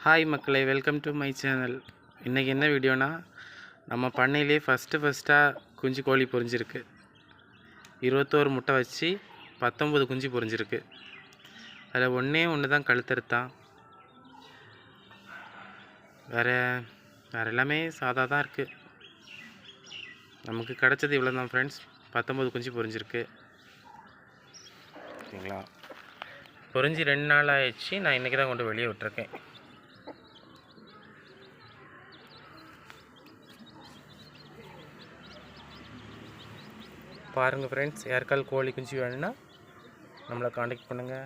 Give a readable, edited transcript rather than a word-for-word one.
Hi மக்களே, welcome to my channel. இன்றைக்கி என்ன வீடியோனா, நம்ம பண்ணையிலே ஃபஸ்ட்டாக குஞ்சு கோழி பொரிஞ்சிருக்கு. 21 முட்டை வச்சு 19 குஞ்சு பொரிஞ்சிருக்கு. அதில் ஒன்று தான் கழுத்தறுத்தான். வேறு எல்லாமே சாதா தான் இருக்குது. நமக்கு கிடச்சது இவ்வளோ தான் ஃப்ரெண்ட்ஸ். 19 குஞ்சு பொரிஞ்சிருக்கு. ஓகேங்களா? பொரிஞ்சு 2 நாள் ஆயிடுச்சு. நான் இன்றைக்கி தான் கொண்டு வெளியே விட்டுருக்கேன். பாருங்கள் ஃப்ரெண்ட்ஸ், யாருக்கால் கோழி குஞ்சு வேணும்னா நம்மளை காண்டாக்ட் பண்ணுங்கள்.